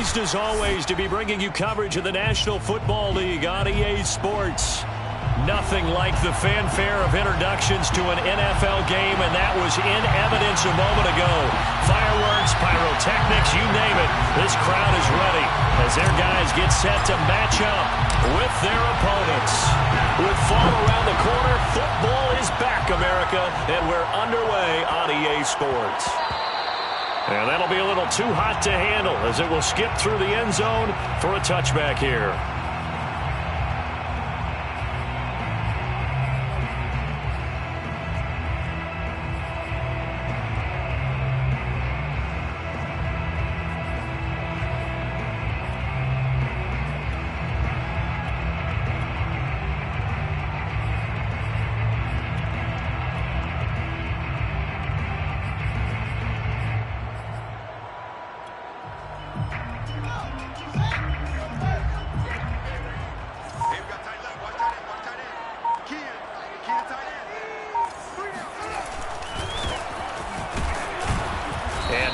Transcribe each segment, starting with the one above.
Pleased as always to be bringing you coverage of the National Football League on EA Sports. Nothing like the fanfare of introductions to an NFL game, and that was in evidence a moment ago. Fireworks, pyrotechnics, you name it. This crowd is ready as their guys get set to match up with their opponents. With fall around the corner, football is back, America, and we're underway on EA Sports. And that'll be a little too hot to handle as it will skip through the end zone for a touchback here.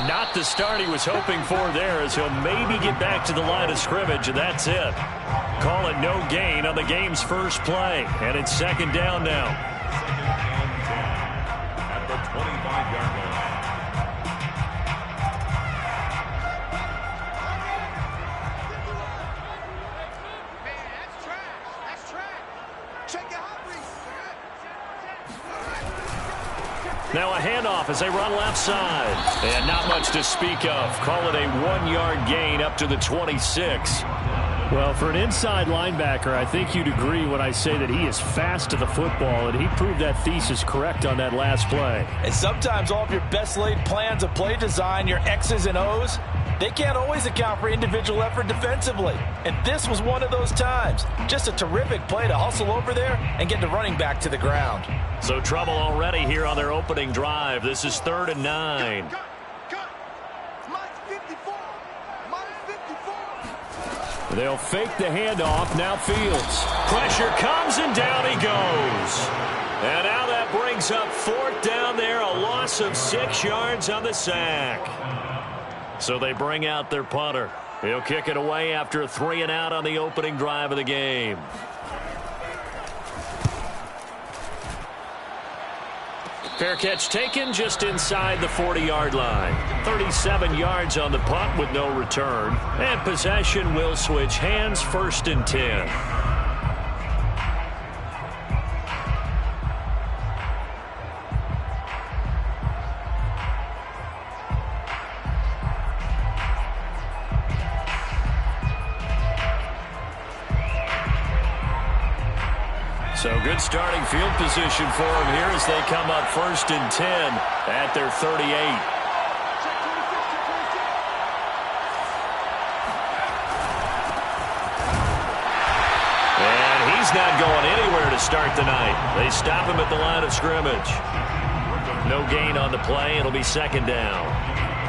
Not the start he was hoping for there, as he'll maybe get back to the line of scrimmage, and that's it. Call it no gain on the game's first play, and it's second down now. At the 25-yard line. Now a handoff as they run left side. And not much to speak of. Call it a 1-yard gain up to the 26. Well, for an inside linebacker, I think you'd agree when I say that he is fast to the football, and he proved that thesis correct on that last play. And sometimes all of your best laid plans of play design, your X's and O's, they can't always account for individual effort defensively. And this was one of those times. Just a terrific play to hustle over there and get the running back to the ground. So trouble already here on their opening drive. This is 3rd and 9. They'll fake the handoff. Now Fields. Pressure comes and down he goes. And now that brings up 4th down there. A loss of 6 yards on the sack. So they bring out their punter. He'll kick it away after a 3 and out on the opening drive of the game. Fair catch taken just inside the 40-yard line. 37 yards on the punt with no return. And possession will switch hands, 1st and 10. So good starting field position for them here as they come up 1st and 10 at their 38. And he's not going anywhere to start the night. They stop him at the line of scrimmage. No gain on the play. It'll be 2nd down.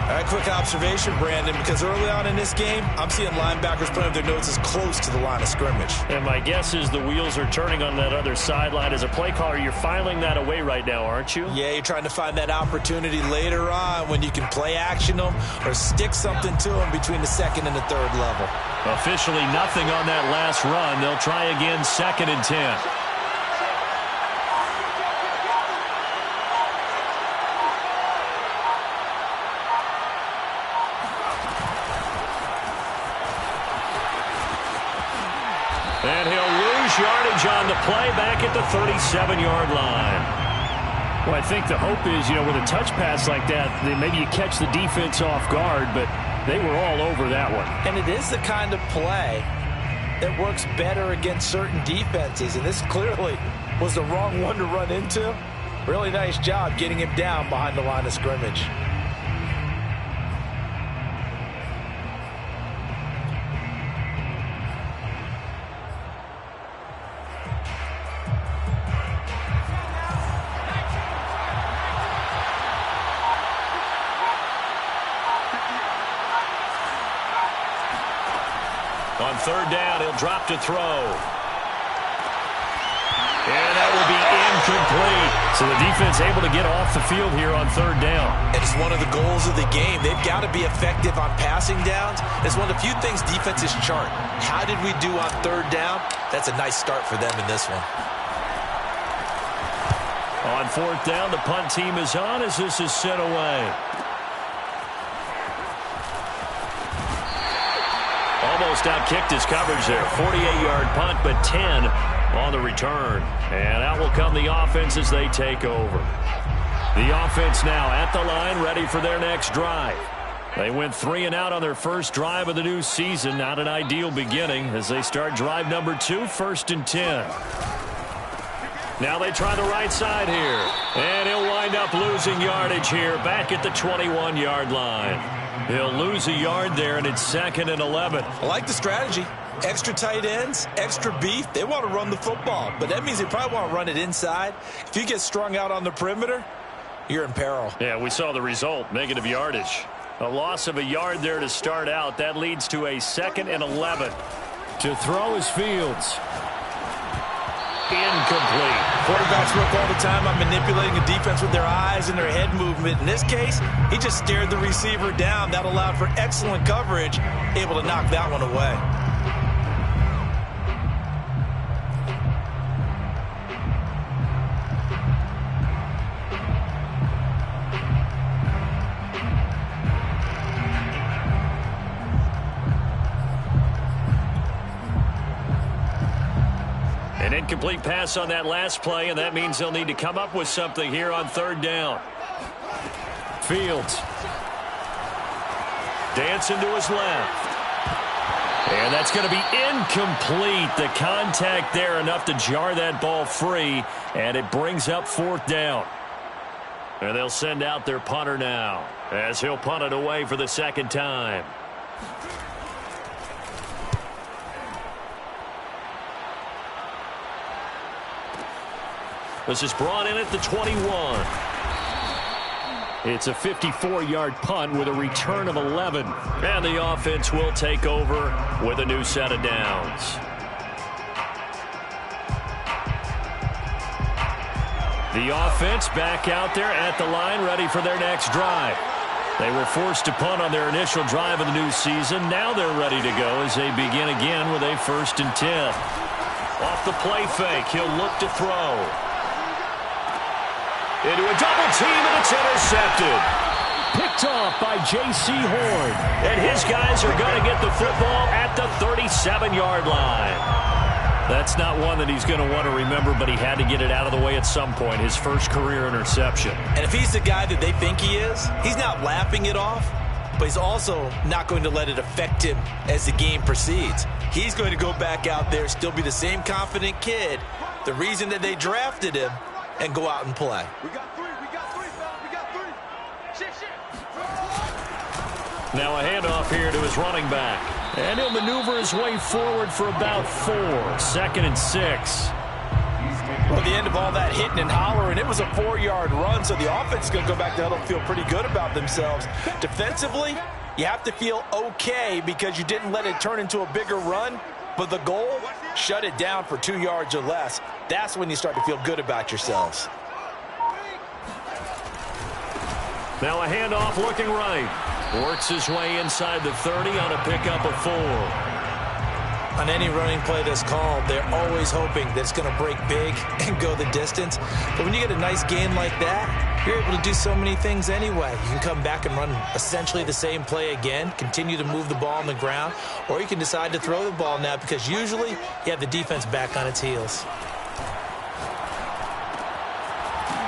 A quick observation, Brandon, because early on in this game, I'm seeing linebackers putting their noses close to the line of scrimmage. And my guess is the wheels are turning on that other sideline. As a play caller, you're filing that away right now, aren't you? Yeah, you're trying to find that opportunity later on when you can play action them or stick something to them between the 2nd and the 3rd level. Officially nothing on that last run. They'll try again 2nd and 10. And he'll lose yardage on the play back at the 37-yard line. Well, I think the hope is, with a touch pass like that, maybe you catch the defense off guard, but they were all over that one. And it is the kind of play that works better against certain defenses, and this clearly was the wrong one to run into. Really nice job getting him down behind the line of scrimmage. On 3rd down, he'll drop to throw. And that will be incomplete. So the defense able to get off the field here on third down. And it's one of the goals of the game. They've got to be effective on passing downs. It's one of the few things defenses chart. How did we do on third down? That's a nice start for them in this one. On fourth down, the punt team is on as this is sent away. Almost outkicked his coverage there. 48-yard punt, but 10 on the return. And out will come the offense as they take over. The offense now at the line, ready for their next drive. They went 3 and out on their first drive of the new season. Not an ideal beginning as they start drive number 2, 1st and 10. Now they try the right side here. And he'll wind up losing yardage here back at the 21-yard line. He'll lose a yard there, and it's 2nd and 11. I like the strategy. Extra tight ends, extra beef. They want to run the football, but that means they probably want to run it inside. If you get strung out on the perimeter, you're in peril. Yeah, we saw the result, negative yardage. A loss of a yard there to start out. That leads to a 2nd and 11. To throw is Fields. Incomplete. Quarterbacks work all the time on manipulating a defense with their eyes and their head movement. In this case, he just stared the receiver down. That allowed for excellent coverage, able to knock that one away. An incomplete pass on that last play, and that means they'll need to come up with something here on third down. Fields. Dancing to his left. And that's going to be incomplete. The contact there enough to jar that ball free, and it brings up 4th down. And they'll send out their punter now as he'll punt it away for the 2nd time. This is brought in at the 21. It's a 54-yard punt with a return of 11. And the offense will take over with a new set of downs. The offense back out there at the line, ready for their next drive. They were forced to punt on their initial drive of the new season. Now they're ready to go as they begin again with a 1st and 10. Off the play fake, he'll look to throw. Into a double team, and it's intercepted. Picked off by J.C. Horn. And his guys are going to get the football at the 37-yard line. That's not one that he's going to want to remember, but he had to get it out of the way at some point, his first career interception. And if he's the guy that they think he is, he's not laughing it off, but he's also not going to let it affect him as the game proceeds. He's going to go back out there, still be the same confident kid, the reason that they drafted him, and go out and play. We got three, fellas. We got 3. Shit. Now a handoff here to his running back. And he'll maneuver his way forward for about 4. 2nd and 6. Well, at the end of all that hitting and hollering, it was a 4-yard run, so the offense is going to go back to huddle and feel pretty good about themselves. Defensively, you have to feel okay because you didn't let it turn into a bigger run. But the goal, shut it down for 2 yards or less. That's when you start to feel good about yourselves. Now a handoff looking right. Works his way inside the 30 on a pickup of 4. On any running play that's called, they're always hoping that it's going to break big and go the distance. But when you get a nice gain like that, you're able to do so many things anyway. You can come back and run essentially the same play again, continue to move the ball on the ground, or you can decide to throw the ball now because usually you have the defense back on its heels.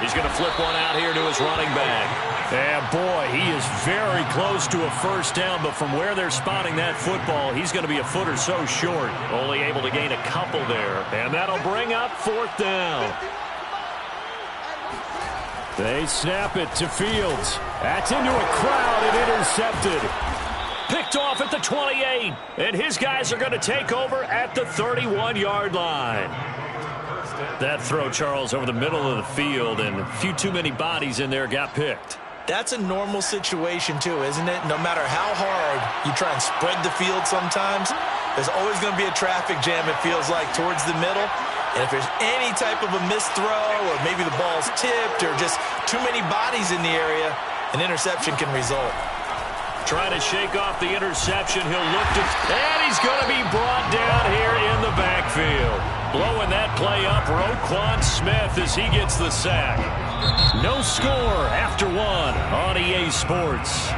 He's going to flip one out here to his running back. And boy, he is very close to a first down, but from where they're spotting that football, he's going to be a foot or so short. Only able to gain a couple there. And that'll bring up 4th down. They snap it to Fields. That's into a crowd and intercepted. Picked off at the 28. And his guys are going to take over at the 31-yard line. That throw, Charles, over the middle of the field, and a few too many bodies in there got picked. That's a normal situation, too, isn't it? No matter how hard you try and spread the field sometimes, there's always going to be a traffic jam, it feels like, towards the middle. And if there's any type of a missed throw or maybe the ball's tipped or just too many bodies in the area, an interception can result. Trying to shake off the interception. He'll look to, and he's going to be brought down here in the backfield. Blowing that play up, Roquan Smith as he gets the sack. No score after one on EA Sports.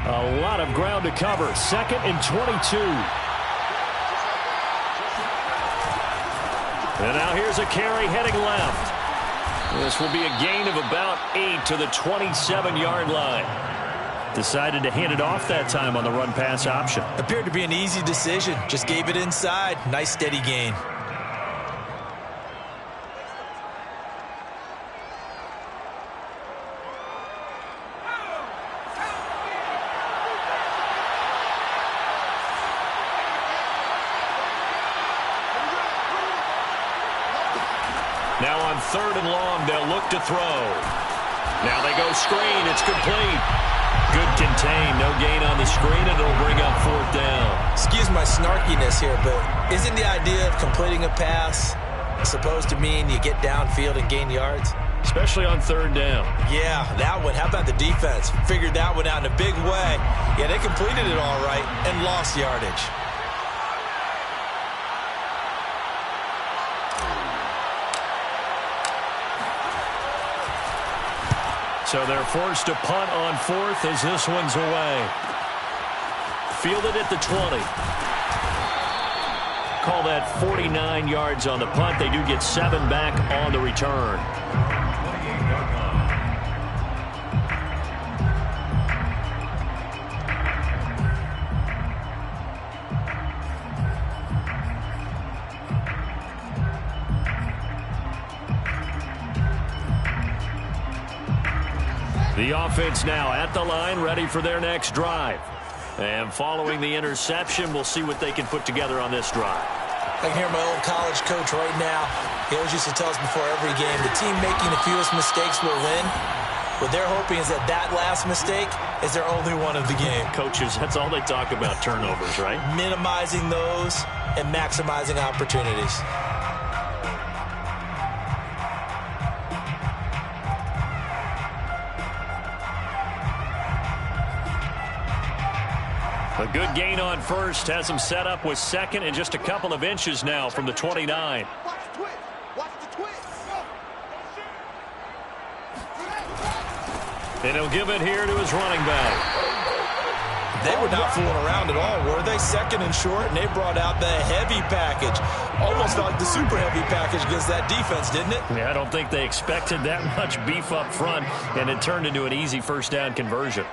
A lot of ground to cover. 2nd and 22. And now here's a carry heading left. This will be a gain of about 8 to the 27-yard line. Decided to hand it off that time on the run-pass option. Appeared to be an easy decision. Just gave it inside. Nice steady gain. Now on 3rd and long, they'll look to throw. Now they go screen. It's complete. Good contain. No gain on the screen, and it'll bring up 4th down. Excuse my snarkiness here, but isn't the idea of completing a pass supposed to mean you get downfield and gain yards? Especially on 3rd down. Yeah, that one. How about the defense? Figured that one out in a big way. Yeah, they completed it all right and lost yardage. So they're forced to punt on 4th as this one's away. Fielded at the 20. Call that 49 yards on the punt. They do get 7 back on the return. The offense now at the line, ready for their next drive. And following the interception, we'll see what they can put together on this drive. I can hear my old college coach right now. He always used to tell us before every game, the team making the fewest mistakes will win. What they're hoping is that last mistake is their only one of the game. Coaches, that's all they talk about, turnovers, right? Minimizing those and maximizing opportunities. A good gain on 1st has them set up with 2nd and just a couple of inches now from the 29. Watch the twist. Watch the twist. And he'll give it here to his running back. They were not fooling around at all, were they? 2nd and short, and they brought out the heavy package. Almost like the super heavy package against that defense, didn't it? Yeah, I don't think they expected that much beef up front, and it turned into an easy 1st down conversion.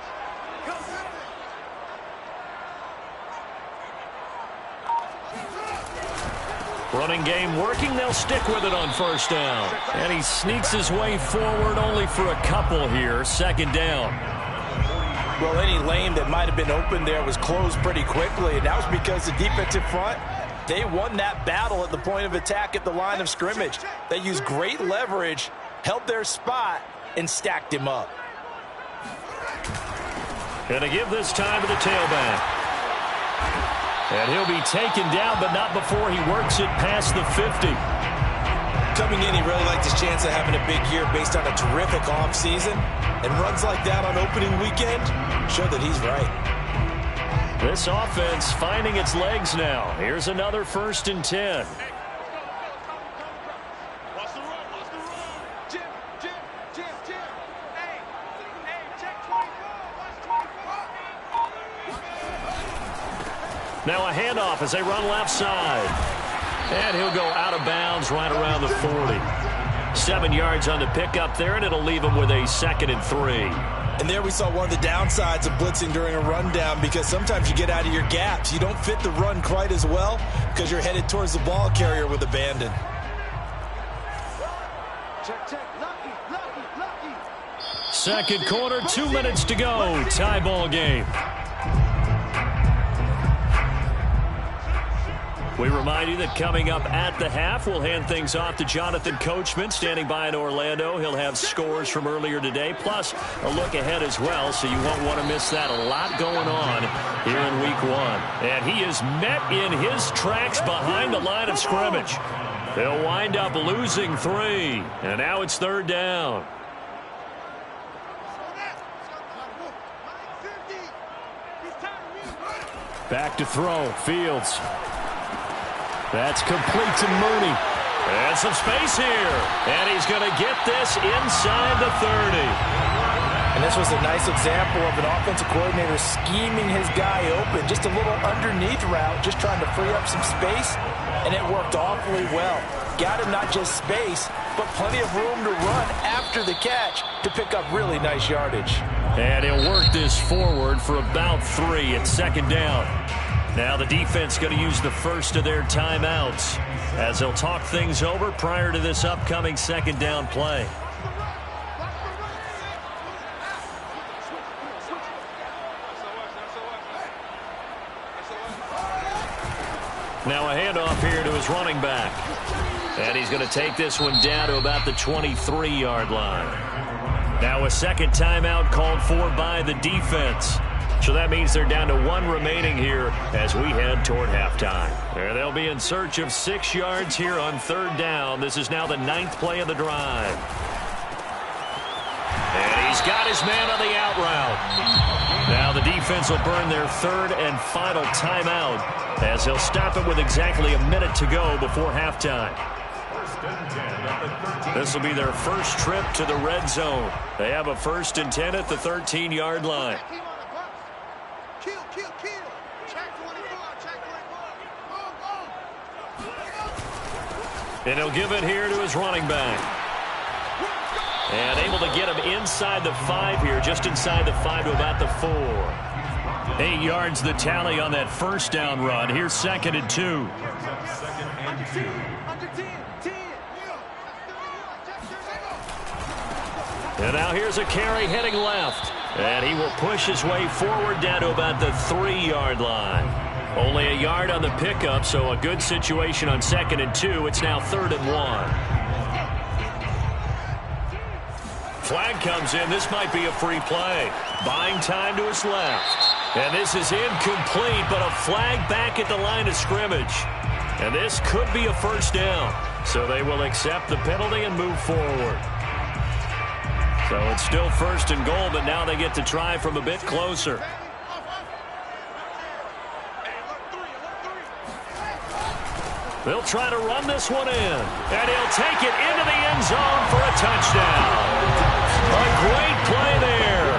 Running game working. They'll stick with it on 1st down. And he sneaks his way forward only for a couple here. 2nd down. Well, any lane that might have been open there was closed pretty quickly, and that was because the defensive front, they won that battle at the point of attack at the line of scrimmage. They used great leverage, held their spot, and stacked him up. Gonna give this time to the tailback. And he'll be taken down, but not before he works it past the 50. Coming in, he really liked his chance of having a big year based on a terrific offseason. And runs like that on opening weekend show that he's right. This offense finding its legs now. Here's another 1st and 10. Now a handoff as they run left side. And he'll go out of bounds right around the 40. 7 yards on the pickup there, and it'll leave him with a 2nd and 3. And there we saw one of the downsides of blitzing during a rundown, because sometimes you get out of your gaps. You don't fit the run quite as well because you're headed towards the ball carrier with abandon. Check, check. Lucky. 2nd quarter, 2 minutes to go. Tie ball game. We remind you that coming up at the half, we'll hand things off to Jonathan Coachman, standing by in Orlando. He'll have scores from earlier today, plus a look ahead as well, so you won't want to miss that. A lot going on here in week 1. And he is met in his tracks behind the line of scrimmage. They'll wind up losing 3. And now it's 3rd down. Back to throw. Fields. That's complete to Mooney. And some space here. And he's going to get this inside the 30. And this was a nice example of an offensive coordinator scheming his guy open. Just a little underneath route, just trying to free up some space. And it worked awfully well. Got him not just space, but plenty of room to run after the catch to pick up really nice yardage. And he'll work this forward for about 3 at 2nd down. Now the defense going to use the first of their timeouts as they'll talk things over prior to this upcoming 2nd down play. Now a handoff here to his running back. And he's going to take this one down to about the 23-yard line. Now a second timeout called for by the defense. So that means they're down to 1 remaining here as we head toward halftime. And they'll be in search of 6 yards here on 3rd down. This is now the 9th play of the drive. And he's got his man on the out route. Now the defense will burn their 3rd and final timeout as they'll stop it with exactly a minute to go before halftime. This will be their first trip to the red zone. They have a 1st and 10 at the 13-yard line. And he'll give it here to his running back. And able to get him inside the 5 here, just inside the 5 to about the 4. 8 yards the tally on that 1st down run. Here's 2nd and 2. And now here's a carry heading left. And he will push his way forward down to about the 3-yard line. Only a yard on the pickup, so a good situation on 2nd and 2. It's now 3rd and 1. Flag comes in. This might be a free play. Buying time to his left. And this is incomplete, but a flag back at the line of scrimmage. And this could be a 1st down. So they will accept the penalty and move forward. So it's still 1st and goal, but now they get to try from a bit closer. They'll try to run this one in. And he'll take it into the end zone for a touchdown. A great play there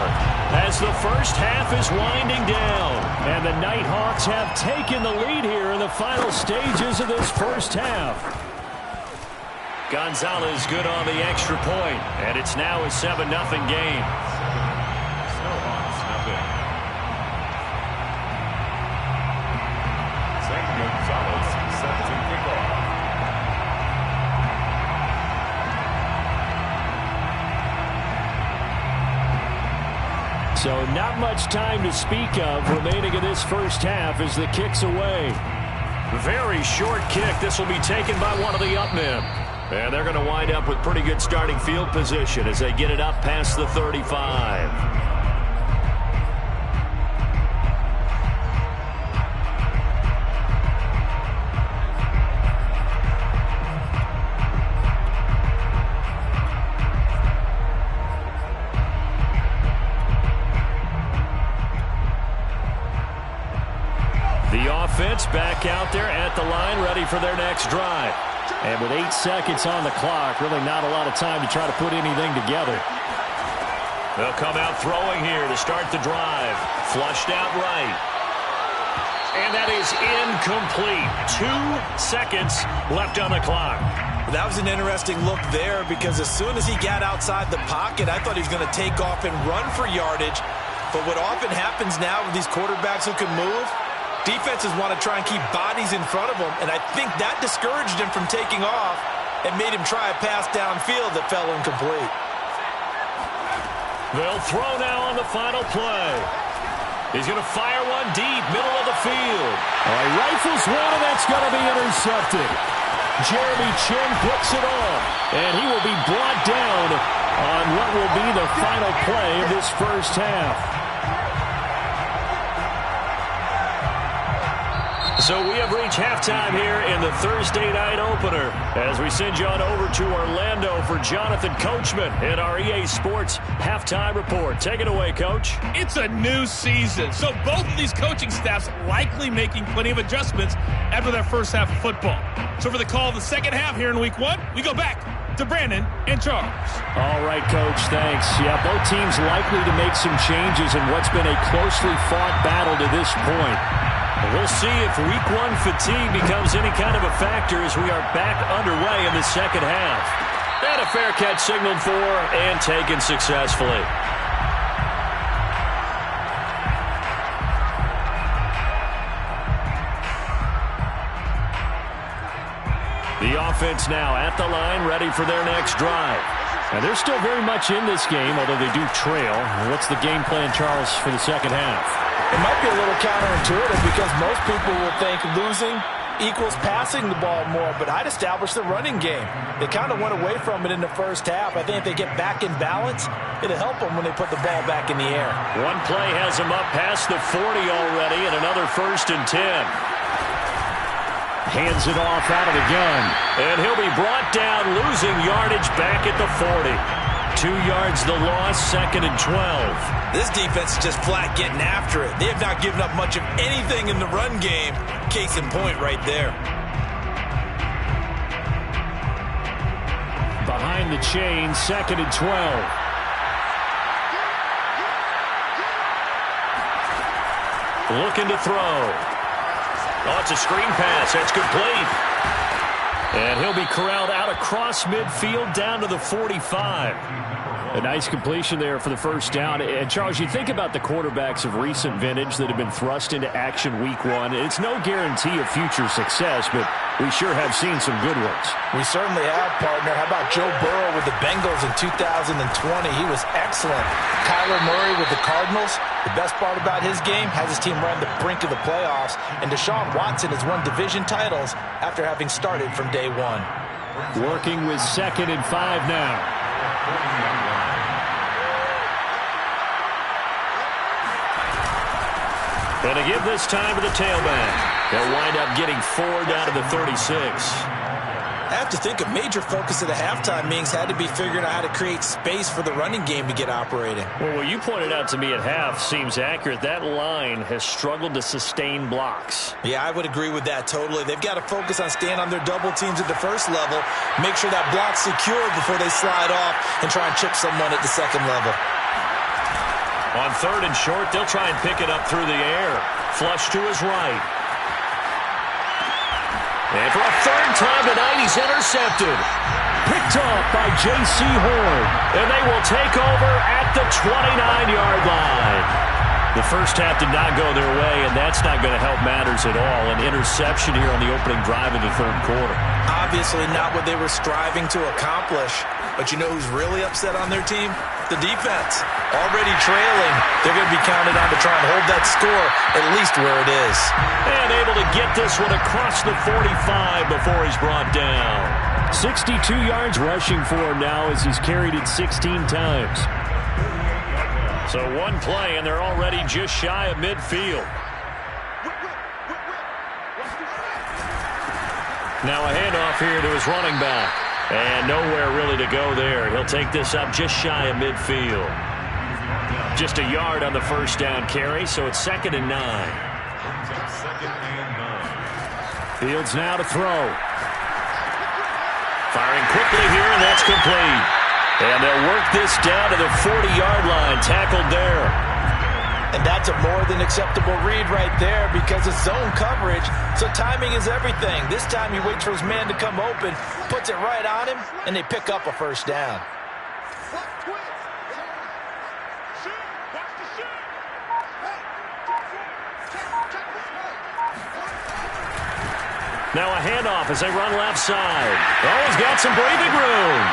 as the first half is winding down. And the Nighthawks have taken the lead here in the final stages of this first half. Gonzalez good on the extra point. And it's now a 7-0 game. So not much time to speak of remaining in this first half as the kick's away. Very short kick. This will be taken by one of the up men. And they're going to wind up with pretty good starting field position as they get it up past the 35. Offense back out there at the line, ready for their next drive. And with 8 seconds on the clock, really not a lot of time to try to put anything together. They'll come out throwing here to start the drive. Flushed out right. And that is incomplete. 2 seconds left on the clock. That was an interesting look there because as soon as he got outside the pocket, I thought he was going to take off and run for yardage. But what often happens now with these quarterbacks who can move, defenses want to try and keep bodies in front of him, and I think that discouraged him from taking off and made him try a pass downfield that fell incomplete. They'll throw now on the final play. He's going to fire one deep, middle of the field. He rifles one, and that's going to be intercepted. Jeremy Chinn puts it on, and he will be brought down on what will be the final play of this first half. So we have reached halftime here in the Thursday night opener as we send you on over to Orlando for Jonathan Coachman in our EA Sports Halftime Report. Take it away, Coach. It's a new season, so both of these coaching staffs likely making plenty of adjustments after their first half of football. So for the call of the second half here in Week 1, we go back to Brandon and Charles. All right, Coach, thanks. Yeah, both teams likely to make some changes in what's been a closely fought battle to this point. We'll see if Week 1 fatigue becomes any kind of a factor as we are back underway in the second half. And a fair catch signaled for and taken successfully. The offense now at the line, ready for their next drive. And they're still very much in this game, although they do trail. What's the game plan, Charles, for the second half? It might be a little counterintuitive because most people will think losing equals passing the ball more, but I'd establish the running game. They kind of went away from it in the first half. I think if they get back in balance, it'll help them when they put the ball back in the air. One play has them up past the 40 already, and another 1st and 10. Hands it off out of the gun. And he'll be brought down, losing yardage back at the 40. 2 yards the loss, 2nd and 12. This defense is just flat getting after it. They have not given up much of anything in the run game. Case in point right there. Behind the chain, 2nd and 12. Looking to throw. Oh, it's a screen pass. That's complete. And he'll be corralled out across midfield down to the 45. A nice completion there for the first down. And, Charles, you think about the quarterbacks of recent vintage that have been thrust into action Week 1. It's no guarantee of future success, but we sure have seen some good ones. We certainly have, partner. How about Joe Burrow with the Bengals in 2020? He was excellent. Kyler Murray with the Cardinals. The best part about his game has his team right on the brink of the playoffs. And Deshaun Watson has won division titles after having started from day one. Working with 2nd and 5 now. And to give this time to the tailback. They'll wind up getting 4 down to the 36. I have to think a major focus of the halftime meetings had to be figuring out how to create space for the running game to get operating. Well, what you pointed out to me at half seems accurate. That line has struggled to sustain blocks. Yeah, I would agree with that totally. They've got to focus on staying on their double teams at the first level, make sure that block's secured before they slide off and try and chip someone at the second level. On 3rd and short, they'll try and pick it up through the air. Flush to his right. And for a 3rd time tonight, he's intercepted. Picked off by J.C. Horn. And they will take over at the 29-yard line. The first half did not go their way, and that's not going to help matters at all. An interception here on the opening drive of the 3rd quarter. Obviously not what they were striving to accomplish. But you know who's really upset on their team? The defense. Already trailing. They're going to be counted on to try and hold that score at least where it is. And able to get this one across the 45 before he's brought down. 62 yards rushing for him now as he's carried it 16 times. So one play, and they're already just shy of midfield. Now a handoff here to his running back. And nowhere really to go there. He'll take this up just shy of midfield. Just a yard on the first down carry, so it's 2nd and 9. Fields now to throw. Firing quickly here, and that's complete. And they'll work this down to the 40-yard line. Tackled there. And that's a more than acceptable read right there because it's zone coverage, so timing is everything. This time he waits for his man to come open, puts it right on him, and they pick up a first down. Now a handoff as they run left side. Oh, he's got some breathing room.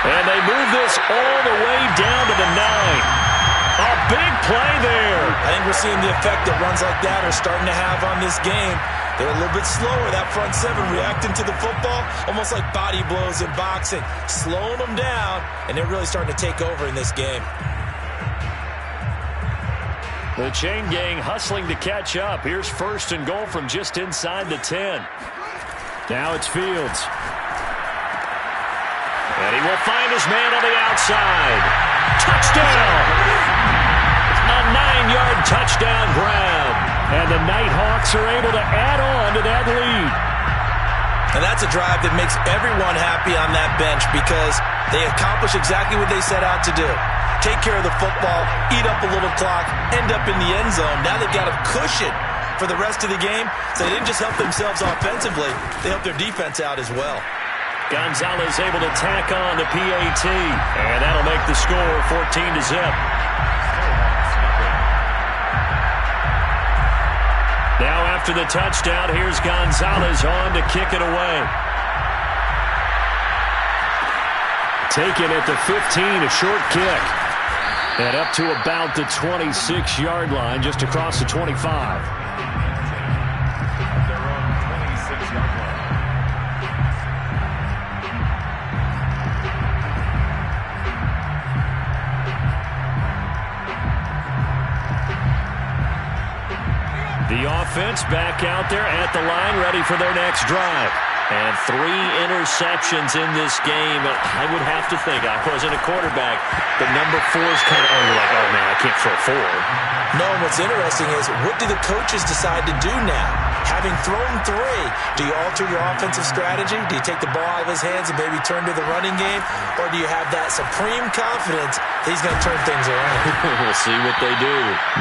And they move this all the way down to the 9. A big play there. I think we're seeing the effect that runs like that are starting to have on this game. They're a little bit slower, that front 7 reacting to the football, almost like body blows in boxing, slowing them down, and they're really starting to take over in this game. The chain gang hustling to catch up. Here's 1st and goal from just inside the 10. Now it's Fields. And he will find his man on the outside. Touchdown! A 9-yard touchdown grab. And the Nighthawks are able to add on to that lead. And that's a drive that makes everyone happy on that bench because they accomplish exactly what they set out to do. Take care of the football, eat up a little clock, end up in the end zone. Now they've got a cushion for the rest of the game. So they didn't just help themselves offensively, they helped their defense out as well. Gonzalez able to tack on the PAT. And that'll make the score 14-0. Now after the touchdown, here's Gonzalez on to kick it away. Taken at the 15, a short kick. And up to about the 26-yard line, just across the 25. Their own 26-yard line. The offense back out there at the line, ready for their next drive. And 3 interceptions in this game. I would have to think, I wasn't a quarterback, but number 4 is kind of, you're like, oh man, I can't throw 4. No, and what's interesting is, what do the coaches decide to do now? Having thrown 3, do you alter your offensive strategy? Do you take the ball out of his hands and maybe turn to the running game? Or do you have that supreme confidence that he's going to turn things around? We'll see what they do.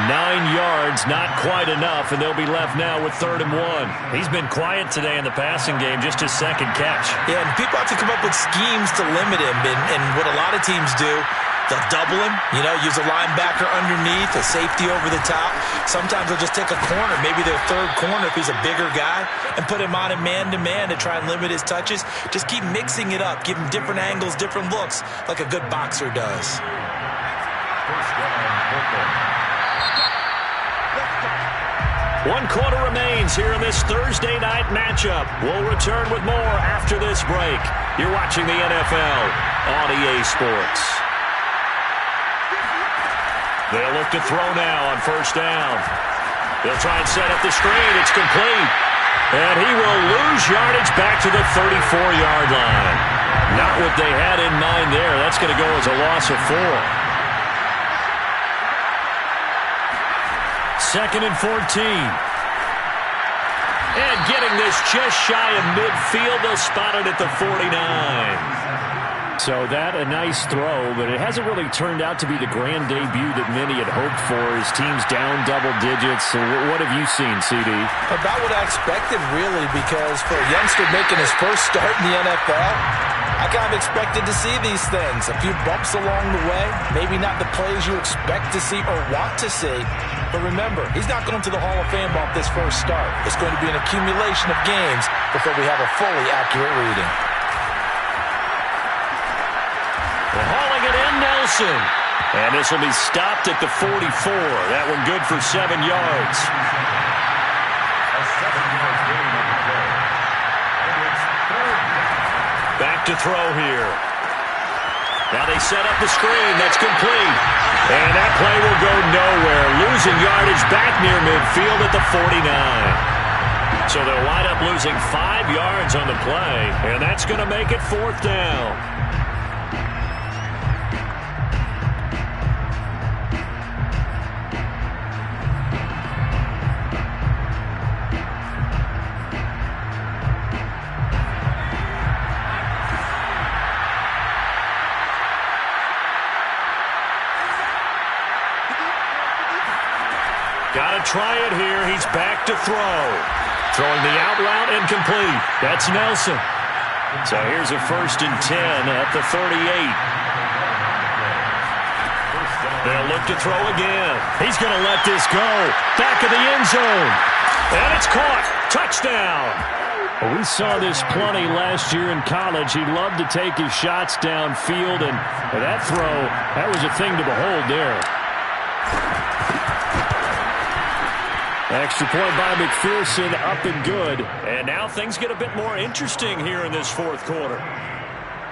9 yards, not quite enough, and they'll be left now with 3rd and 1. He's been quiet today in the passing game, just his 2nd catch. Yeah, and people have to come up with schemes to limit him, and what a lot of teams do, they'll double him, use a linebacker underneath, a safety over the top. Sometimes they'll just take a corner, maybe their 3rd corner if he's a bigger guy, and put him on a man-to-man to try and limit his touches. Just keep mixing it up, give him different angles, different looks, like a good boxer does. First down, football. 1 quarter remains here in this Thursday night matchup. We'll return with more after this break. You're watching the NFL on EA Sports. They'll look to throw now on 1st down. They'll try and set up the screen. It's complete. And he will lose yardage back to the 34-yard line. Not what they had in mind there. That's going to go as a loss of 4. 2nd and 14. And getting this just shy of midfield. They'll spot it at the 49. So that a nice throw, but it hasn't really turned out to be the grand debut that many had hoped for. His team's down double digits. So what have you seen, CD? About what I expected, really, because for a youngster making his first start in the NFL, I kind of expected to see these things. A few bumps along the way, maybe not the plays you expect to see or want to see. But remember, he's not going to the Hall of Fame off this first start. It's going to be an accumulation of games before we have a fully accurate reading. Hauling it in, Nelson. And this will be stopped at the 44. That one good for 7 yards. A 7-yard gain on the play. And it's 3rd down. Back to throw here. Now they set up the screen. That's complete. And that play will go nowhere. Losing yardage back near midfield at the 49. So they'll wind up losing 5 yards on the play. And that's going to make it 4th down. Got to try it here. He's back to throw. Throwing the out route incomplete. That's Nelson. So here's a 1st and 10 at the 38. They'll look to throw again. He's going to let this go. Back of the end zone. And it's caught. Touchdown. Well, we saw this plenty last year in college. He loved to take his shots downfield, and that throw, that was a thing to behold there. Extra point by McPherson, up and good. And now things get a bit more interesting here in this 4th quarter.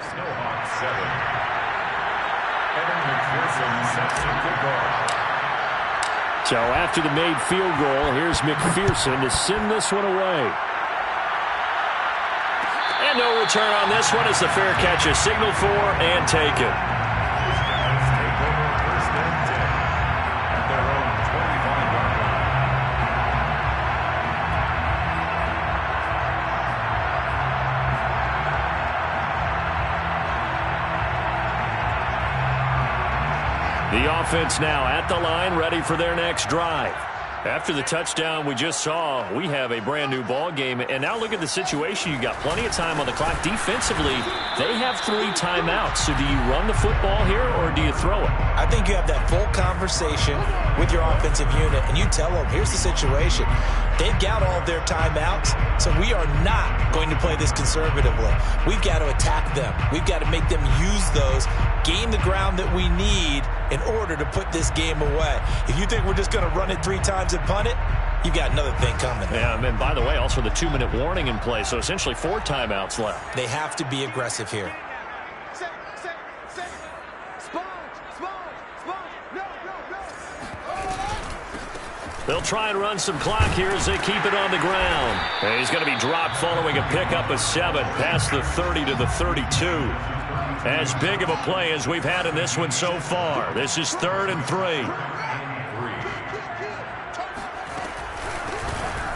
Snowhawks 7. Evan McPherson sets the kickoff. So after the made field goal, here's McPherson to send this one away. And no return on this one as the fair catch is signaled for and taken. Take over first and 10 at their own 25-yard line. The offense now at the line, ready for their next drive. After the touchdown we just saw, we have a brand-new ball game. And now look at the situation. You got plenty of time on the clock. Defensively, they have 3 timeouts. So do you run the football here or do you throw it? I think you have that full conversation with your offensive unit, and you tell them, here's the situation. They've got all of their timeouts, so we are not going to play this conservatively. We've got to attack them. We've got to make them use those, gain the ground that we need in order to put this game away. If you think we're just going to run it 3 times and punt it, you've got another thing coming. Yeah, and by the way, also the 2-minute warning in play, so essentially 4 timeouts left. They have to be aggressive here. They'll try and run some clock here as they keep it on the ground. And he's going to be dropped following a pickup of 7 past the 30 to the 32. As big of a play as we've had in this one so far. This is 3rd and 3.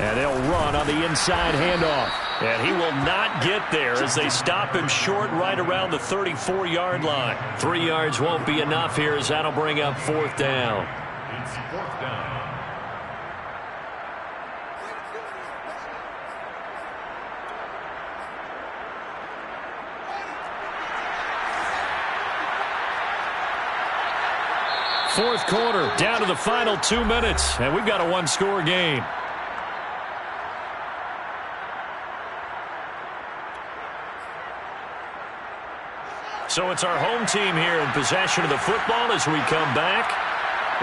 And they'll run on the inside handoff. And he will not get there as they stop him short right around the 34-yard line. 3 yards won't be enough here as that'll bring up 4th down. It's 4th down. Fourth quarter, down to the final 2 minutes, and we've got a 1-score game. So it's our home team here in possession of the football as we come back.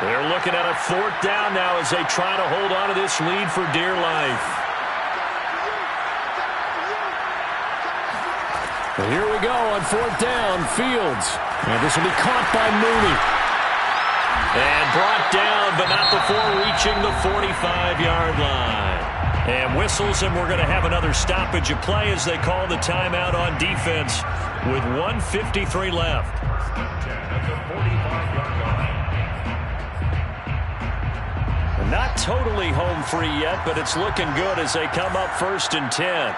They're looking at a 4th down now as they try to hold on to this lead for dear life. And here we go on 4th down, Fields. And this will be caught by Mooney. And brought down, but not before reaching the 45-yard line. And whistles, and we're going to have another stoppage of play as they call the timeout on defense with 1:53 left. At the 45-yard line. Not totally home free yet, but it's looking good as they come up 1st and 10.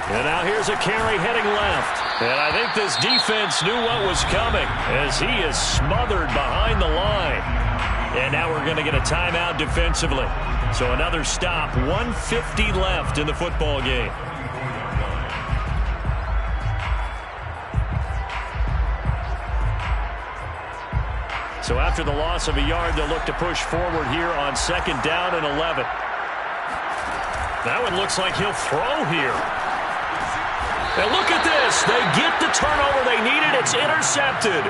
And now here's a carry heading left. And I think this defense knew what was coming as he is smothered behind the line. And now we're going to get a timeout defensively. So another stop, 1:50 left in the football game. So after the loss of a yard, they'll look to push forward here on 2nd down and 11. That one looks like he'll throw here. And look at this. They get the turnover they needed. It's intercepted.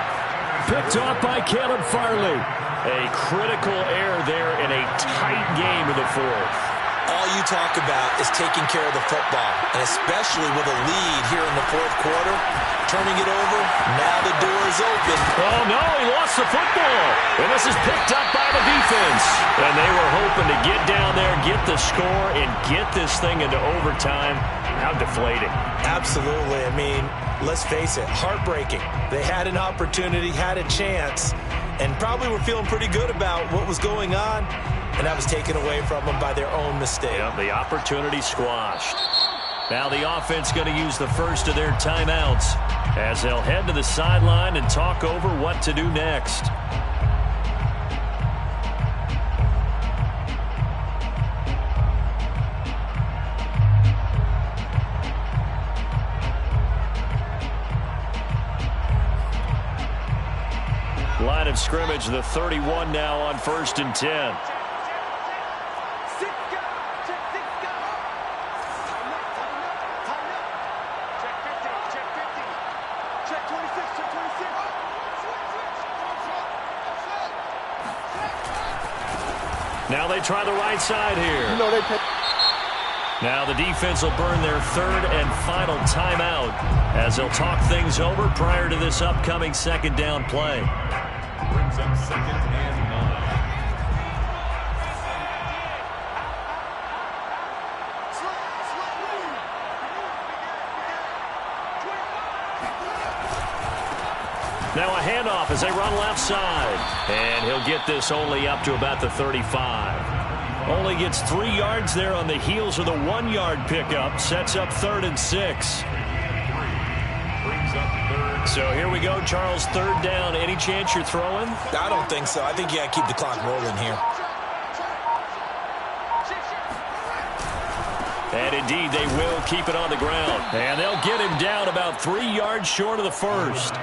Picked off by Caleb Farley. A critical error there in a tight game in the 4th. All you talk about is taking care of the football, and especially with a lead here in the 4th quarter, turning it over, now the door is open. Oh, no, he lost the football. And this is picked up by the defense. And they were hoping to get down there, get the score, and get this thing into overtime. How deflating. Absolutely. I mean, let's face it, heartbreaking. They had an opportunity, had a chance, and probably were feeling pretty good about what was going on, and that was taken away from them by their own mistake. Yep, the opportunity squashed. Now the offense going to use the first of their timeouts as they'll head to the sideline and talk over what to do next. Line of scrimmage, the 31 now on 1st and 10. Now they try the right side here. Now the defense will burn their third and final timeout as they'll talk things over prior to this upcoming second down play. Brings up second and 9. Now a handoff as they run left side. And he'll get this only up to about the 35. Only gets 3 yards there on the heels of the 1-yard pickup. Sets up 3rd and 6. So here we go, Charles, 3rd down. Any chance you're throwing? I don't think so. I think you got to keep the clock rolling here. And indeed, they will keep it on the ground. And they'll get him down about 3 yards short of the first.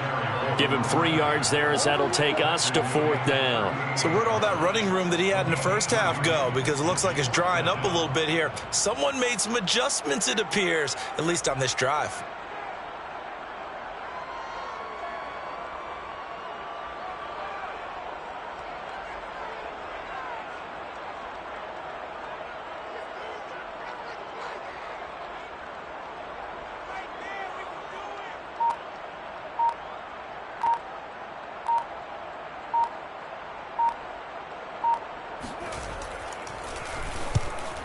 Give him 3 yards there as that'll take us to 4th down. So where'd all that running room that he had in the first half go? Because it looks like it's drying up a little bit here. Someone made some adjustments, it appears, at least on this drive.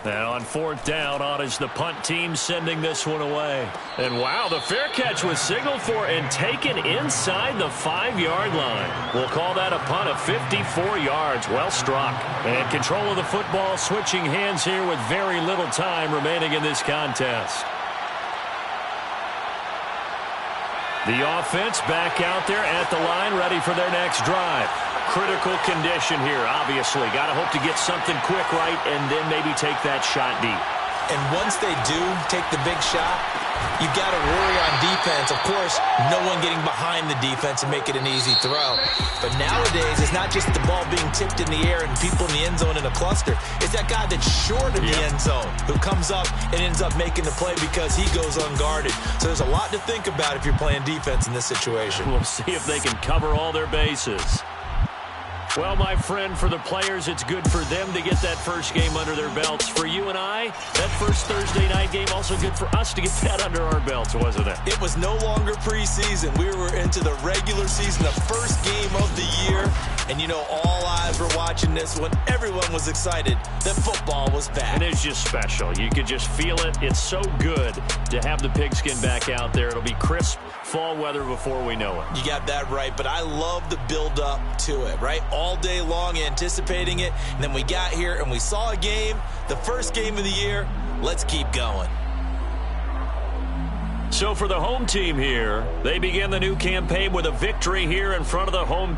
Now on 4th down, on is the punt team sending this one away. And wow, the fair catch was signaled for and taken inside the 5-yard line. We'll call that a punt of 54 yards. Well struck. And control of the football switching hands here with very little time remaining in this contest. The offense back out there at the line, ready for their next drive. Critical condition here, obviously. Got to hope to get something quick right and then maybe take that shot deep. And once they do take the big shot, you've got to worry on defense. Of course, no one getting behind the defense and make it an easy throw. But nowadays, it's not just the ball being tipped in the air and people in the end zone in a cluster. It's that guy that's short of the end zone who comes up and ends up making the play because he goes unguarded. So there's a lot to think about if you're playing defense in this situation. We'll see if they can cover all their bases. Well, my friend, for the players, it's good for them to get that first game under their belts. For you and I, that first Thursday night game, also good for us to get that under our belts, wasn't it? It was no longer preseason. We were into the regular season, the first game of the year. And, you know, all eyes were watching this when everyone was excited that football was back. And it's just special. You could just feel it. It's so good to have the pigskin back out there. It'll be crisp fall weather before we know it. You got that right, but I love the build-up to it, right? All day long anticipating it, and then we got here and we saw a game, the first game of the year. Let's keep going. So for the home team here, they begin the new campaign with a victory here in front of the home